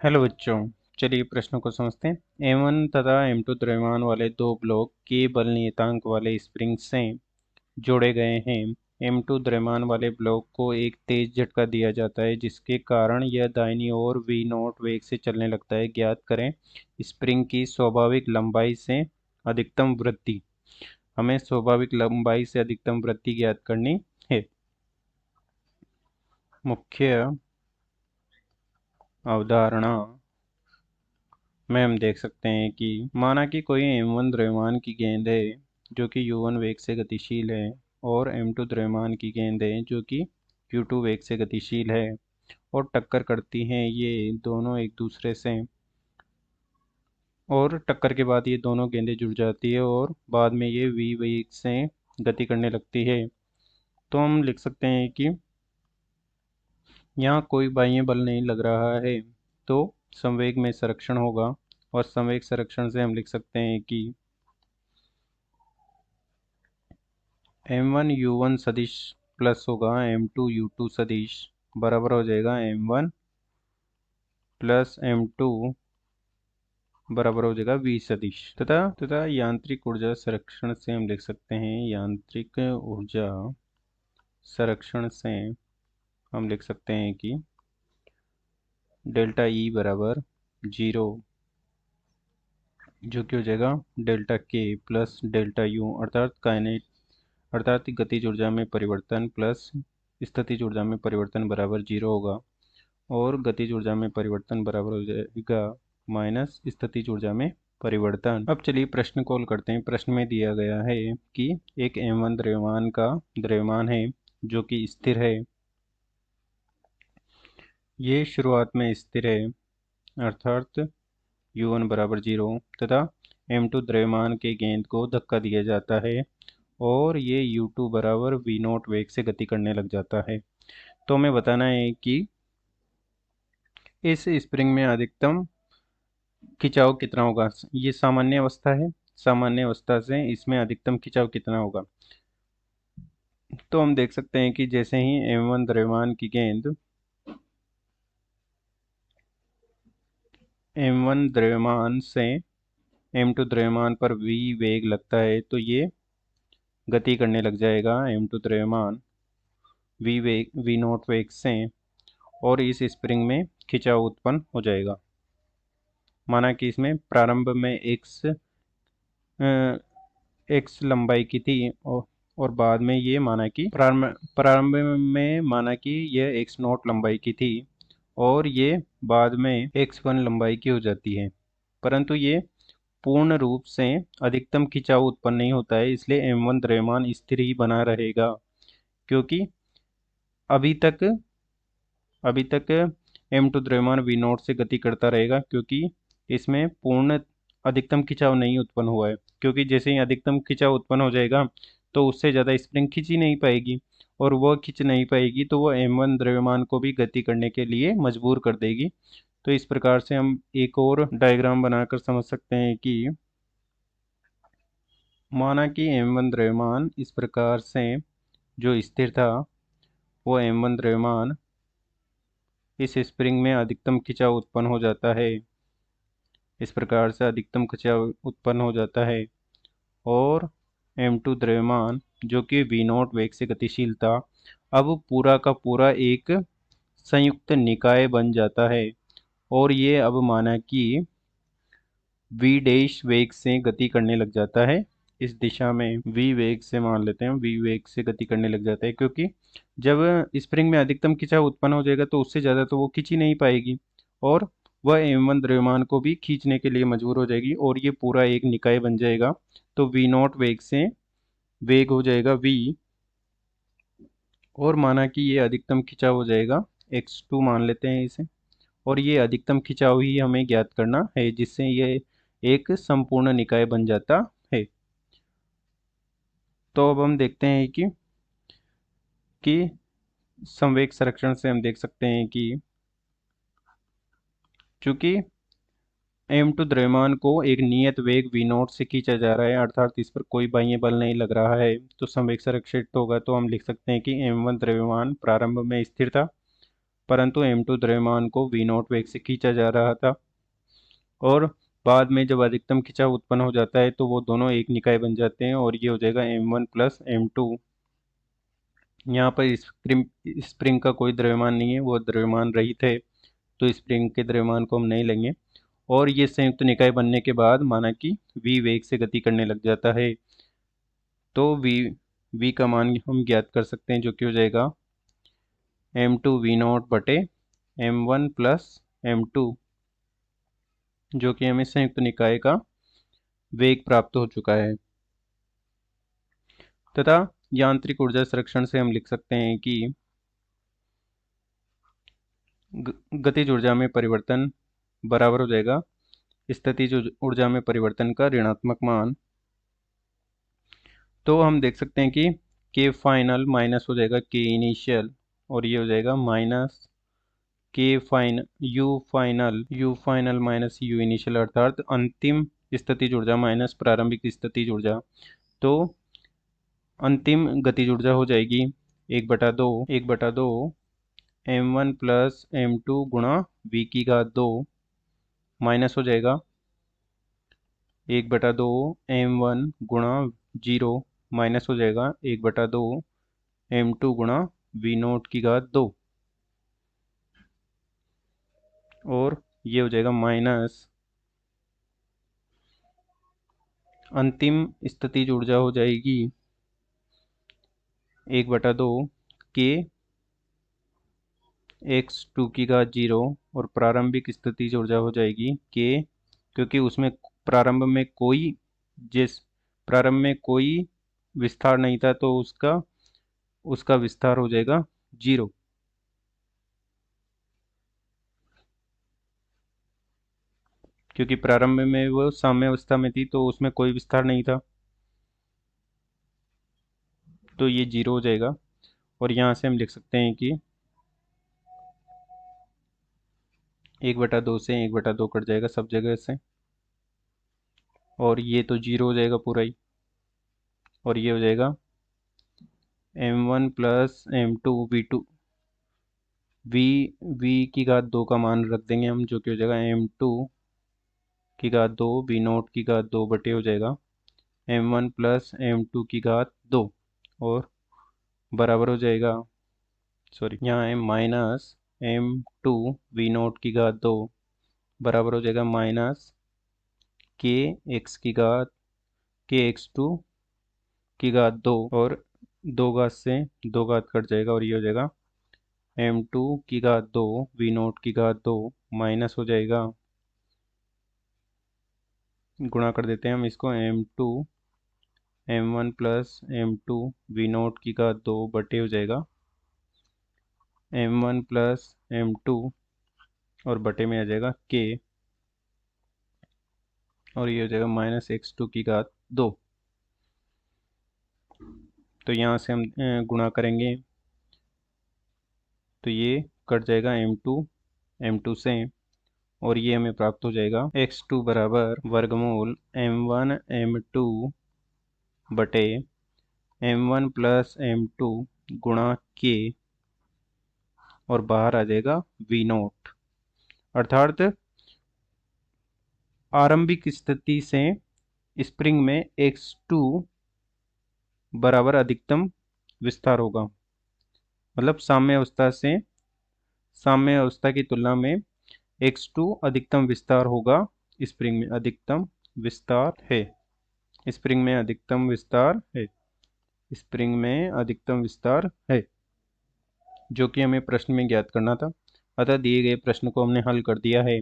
Hello बच्चों। चलिए प्रश्नों को समझते हैं। M1 तथा M2 द्रव्यमान वाले दो ब्लॉक के बल नियतांक वाले स्प्रिंग से जोड़े गए हैं। M2 द्रव्यमान वाले ब्लॉक को एक तेज झटका दिया जाता है जिसके कारण यह दाहिनी ओर V नॉट वेग से चलने लगता है। ज्ञात करें स्प्रिंग की स्वाभाविक लंबाई से अधिकतम वृद्धि। हमें स्वाभाविक लंबाई से अधिकतम वृद्धि ज्ञात करनी है। मुख्य अवधारणा में हम देख सकते हैं कि माना कि कोई M1 द्रव्यमान की गेंद है जो कि U1 वेग से गतिशील है और M2 द्रव्यमान की गेंद है जो कि U2 वेग से गतिशील है और टक्कर करती हैं ये दोनों एक दूसरे से, और टक्कर के बाद ये दोनों गेंदें जुड़ जाती है और बाद में ये V वेग से गति करने लगती है। तो हम लिख सकते हैं कि यहाँ कोई बाह्य बल नहीं लग रहा है तो संवेग में संरक्षण होगा, और संवेग संरक्षण से हम लिख सकते हैं कि M1 U1 सदिश प्लस होगा M2 U2 सदिश बराबर हो जाएगा M1 प्लस M2 बराबर हो जाएगा V सदिश। तथा यांत्रिक ऊर्जा संरक्षण से हम लिख सकते हैं, यांत्रिक ऊर्जा संरक्षण से हम लिख सकते हैं कि डेल्टा E बराबर 0, जो कि हो जाएगा delta K plus delta U, अर्थात गतिज ऊर्जा में परिवर्तन प्लस स्थितिज ऊर्जा में परिवर्तन बराबर 0 होगा, और गतिज ऊर्जा में परिवर्तन बराबर हो जाएगा माइनस स्थितिज ऊर्जा में परिवर्तन। अब चलिए प्रश्न को हल करते हैं। प्रश्न में दिया गया है कि एक M1 द्रव्यमान का द्रव्यमान है जो कि स्थिर है। ये शुरुआत में स्थिर है अर्थात U1 बराबर 0, तथा M2 द्रव्यमान के गेंद को धक्का दिया जाता है और ये U2 बराबर V नॉट वेग से गति करने लग जाता है। तो हमें बताना है कि इस स्प्रिंग में अधिकतम खिंचाव कितना होगा। ये सामान्य अवस्था है, सामान्य अवस्था से इसमें अधिकतम खिंचाव कितना होगा। तो हम देख सकते हैं कि जैसे ही M1 द्रव्यमान की गेंद M1 द्रव्यमान से M2 द्रव्यमान पर V वेग लगता है तो ये गति करने लग जाएगा M2 द्रव्यमान V नॉट वेग से, और इस स्प्रिंग में खिंचाव उत्पन्न हो जाएगा। माना कि इसमें प्रारंभ में x लंबाई की थी और बाद में ये माना कि प्रारंभ में माना कि यह x नॉट लंबाई की थी और ये बाद में x1 लंबाई की हो जाती है, परंतु ये पूर्ण रूप से अधिकतम खिंचाव उत्पन्न नहीं होता है। इसलिए M1 द्रव्यमान स्थिर ही बना रहेगा, क्योंकि अभी तक M2 द्रव्यमान V नॉट से गति करता रहेगा, क्योंकि इसमें पूर्ण अधिकतम खिंचाव नहीं उत्पन्न हुआ है। क्योंकि जैसे ही अधिकतम खिंचाव उत्पन्न हो जाएगा तो उससे ज़्यादा स्प्रिंग खींच ही नहीं पाएगी, और वह खींच नहीं पाएगी तो वह M1 द्रव्यमान को भी गति करने के लिए मजबूर कर देगी। तो इस प्रकार से हम एक और डायग्राम बनाकर समझ सकते हैं कि माना कि M1 द्रव्यमान इस प्रकार से जो स्थिर था वो M1 द्रव्यमान इस स्प्रिंग में अधिकतम खिंचाव उत्पन्न हो जाता है। इस प्रकार से अधिकतम खिंचाव उत्पन्न हो जाता है और M2 द्रव्यमान जो कि V नॉट वेग से गतिशील था अब पूरा का पूरा एक संयुक्त निकाय बन जाता है, और ये अब माना कि V डैश वेग से गति करने लग जाता है। इस दिशा में V वेग से मान लेते हैं, V वेग से गति करने लग जाता है, क्योंकि जब स्प्रिंग में अधिकतम खिंचाव उत्पन्न हो जाएगा तो उससे ज़्यादा तो वो खींच ही नहीं पाएगी, और वह M1 द्रव्यमान को भी खींचने के लिए मजबूर हो जाएगी और ये पूरा एक निकाय बन जाएगा। तो V नॉट वेग से वेग हो जाएगा V, और माना कि ये अधिकतम खिंचाव हो जाएगा x2 मान लेते हैं इसे, और ये अधिकतम खिंचाव ही हमें ज्ञात करना है जिससे ये एक संपूर्ण निकाय बन जाता है। तो अब हम देखते हैं कि संवेग संरक्षण से हम देख सकते हैं कि चूंकि M2 द्रव्यमान को एक नियत वेग V नॉट से खींचा जा रहा है अर्थात इस पर कोई बाह्य बल नहीं लग रहा है, तो संवेग संरक्षित होगा। तो हम लिख सकते हैं कि M1 द्रव्यमान प्रारंभ में स्थिर था परंतु M2 द्रव्यमान को V0 वेग से खींचा जा रहा था, और बाद में जब अधिकतम खिंचाव उत्पन्न हो जाता है तो वो दोनों एक निकाय बन जाते हैं, और ये हो जाएगा M1 प्लस M2। यहाँ पर स्प्रिंग का कोई द्रव्यमान नहीं है, वो द्रव्यमान रहित है, तो स्प्रिंग के द्रव्यमान को हम नहीं लेंगे। और ये संयुक्त निकाय बनने के बाद माना कि v वेग से गति करने लग जाता है, तो v का मान हम ज्ञात कर सकते हैं, जो कि हो जाएगा M2 V0 बटे M1 प्लस M2, जो कि हमें संयुक्त निकाय का वेग प्राप्त हो चुका है। तथा यांत्रिक ऊर्जा संरक्षण से हम लिख सकते हैं कि गतिज ऊर्जा में परिवर्तन बराबर हो जाएगा स्थितिज ऊर्जा में परिवर्तन का ऋणात्मक मान। तो हम देख सकते हैं कि k फाइनल माइनस हो जाएगा k इनिशियल, और ये हो जाएगा minus you final minus you initial, अर्थात अंतिम स्थितिज ऊर्जा माइनस प्रारंभिक स्थितिज ऊर्जा। तो अंतिम गतिज ऊर्जा हो जाएगी 1/2 M1 प्लस M2 गुणा v की घात 2, माइनस हो जाएगा 1/2 M1 गुणा 0, माइनस हो जाएगा 1/2 M2 गुणा V0 की घात 2, और ये हो जाएगा माइनस अंतिम स्थितिज ऊर्जा हो जाएगी 1/2 k x2 की घात 0, और प्रारंभिक स्थितिज ऊर्जा हो जाएगी k, क्योंकि उसमें प्रारंभ में कोई विस्तार नहीं था, तो उसका विस्तार हो जाएगा 0। क्योंकि प्रारंभ में वो साम्यावस्था में थी, तो उसमें कोई विस्तार नहीं था, तो ये 0 हो जाएगा। और यहाँ से हम लिख सकते हैं कि 1/2 से 1/2 कट जाएगा सब जगह से, और ये तो 0 हो जाएगा पूरा ही, और ये हो जाएगा M1 plus M2 V2 v की घात 2 का मान रख देंगे हम, जो कि हो जाएगा M2 की घात 2 V0 की घात 2 बटे हो जाएगा M1 प्लस M2 की घात 2, और बराबर हो जाएगा, सॉरी यहाँ है माइनस M2 V0 की घात 2 बराबर हो जाएगा माइनस k x2 की घात 2, और 2 घात से 2 घात कट जाएगा, और ये हो जाएगा M2 की घात 2 V0 की घात 2, माइनस हो जाएगा, गुणा कर देते हैं हम इसको, M1 प्लस M2 V0 की घात 2 बटे हो जाएगा M1 प्लस M2, और बटे में आ जाएगा k, और ये हो जाएगा माइनस x2 की घात 2। तो यहाँ से हम गुणा करेंगे, तो ये कट जाएगा M2 से, और ये हमें प्राप्त हो जाएगा x2 बराबर वर्गमूल M1 M2 बटे M1 प्लस M2 गुणा k, और बाहर आ जाएगा V0, अर्थात आरंभिक स्थिति से स्प्रिंग में x2 बराबर अधिकतम विस्तार होगा, मतलब साम्य अवस्था की तुलना में x2 अधिकतम विस्तार होगा, स्प्रिंग में अधिकतम विस्तार है, स्प्रिंग में अधिकतम विस्तार है, स्प्रिंग में अधिकतम विस्तार है, जो कि हमें प्रश्न में ज्ञात करना था। अतः दिए गए प्रश्न को हमने हल कर दिया है।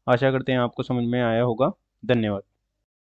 आशा करते हैं आपको समझ में आया होगा। धन्यवाद।